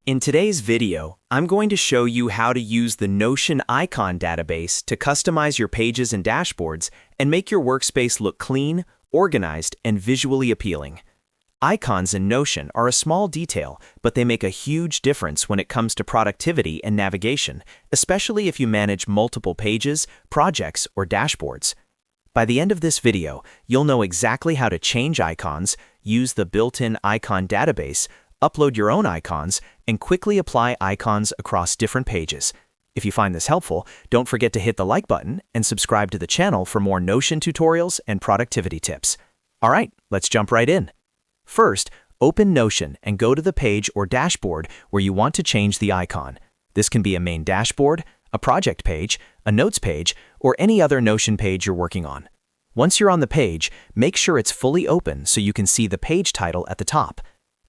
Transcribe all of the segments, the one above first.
In today's video, I'm going to show you how to use the Notion icon database to customize your pages and dashboards and make your workspace look clean, organized, and visually appealing. Icons in Notion are a small detail, but they make a huge difference when it comes to productivity and navigation, especially if you manage multiple pages, projects, or dashboards. By the end of this video, you'll know exactly how to change icons, use the built-in icon database, upload your own icons, and quickly apply icons across different pages. If you find this helpful, don't forget to hit the like button and subscribe to the channel for more Notion tutorials and productivity tips. All right, let's jump right in. First, open Notion and go to the page or dashboard where you want to change the icon. This can be a main dashboard, a project page, a notes page, or any other Notion page you're working on. Once you're on the page, make sure it's fully open so you can see the page title at the top.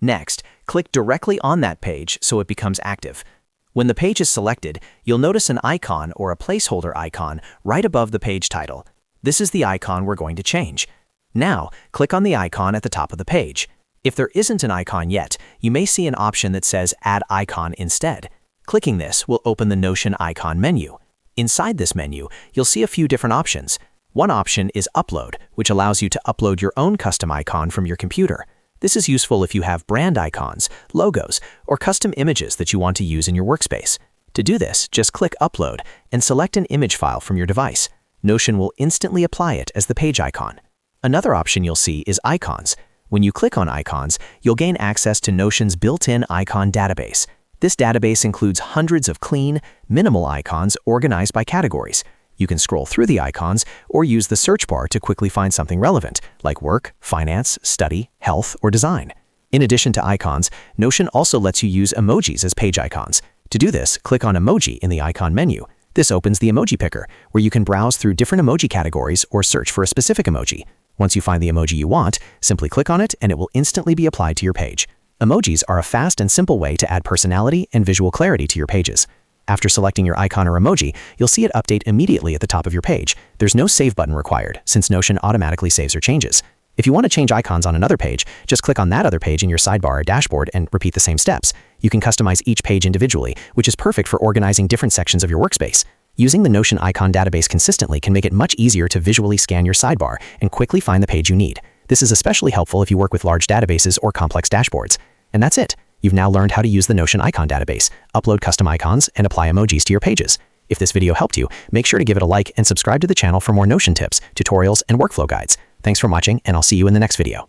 Next, click directly on that page so it becomes active. When the page is selected, you'll notice an icon or a placeholder icon right above the page title. This is the icon we're going to change. Now, click on the icon at the top of the page. If there isn't an icon yet, you may see an option that says Add Icon instead. Clicking this will open the Notion icon menu. Inside this menu, you'll see a few different options. One option is Upload, which allows you to upload your own custom icon from your computer. This is useful if you have brand icons, logos, or custom images that you want to use in your workspace. To do this, just click Upload and select an image file from your device. Notion will instantly apply it as the page icon. Another option you'll see is Icons. When you click on Icons, you'll gain access to Notion's built-in icon database. This database includes hundreds of clean, minimal icons organized by categories. You can scroll through the icons or use the search bar to quickly find something relevant, like work, finance, study, health, or design. In addition to icons, Notion also lets you use emojis as page icons. To do this, click on Emoji in the icon menu. This opens the emoji picker, where you can browse through different emoji categories or search for a specific emoji. Once you find the emoji you want, simply click on it and it will instantly be applied to your page. Emojis are a fast and simple way to add personality and visual clarity to your pages. After selecting your icon or emoji, you'll see it update immediately at the top of your page. There's no save button required, since Notion automatically saves your changes. If you want to change icons on another page, just click on that other page in your sidebar or dashboard and repeat the same steps. You can customize each page individually, which is perfect for organizing different sections of your workspace. Using the Notion icon database consistently can make it much easier to visually scan your sidebar and quickly find the page you need. This is especially helpful if you work with large databases or complex dashboards. And that's it. You've now learned how to use the Notion icon database, upload custom icons, and apply emojis to your pages. If this video helped you, make sure to give it a like and subscribe to the channel for more Notion tips, tutorials, and workflow guides. Thanks for watching, and I'll see you in the next video.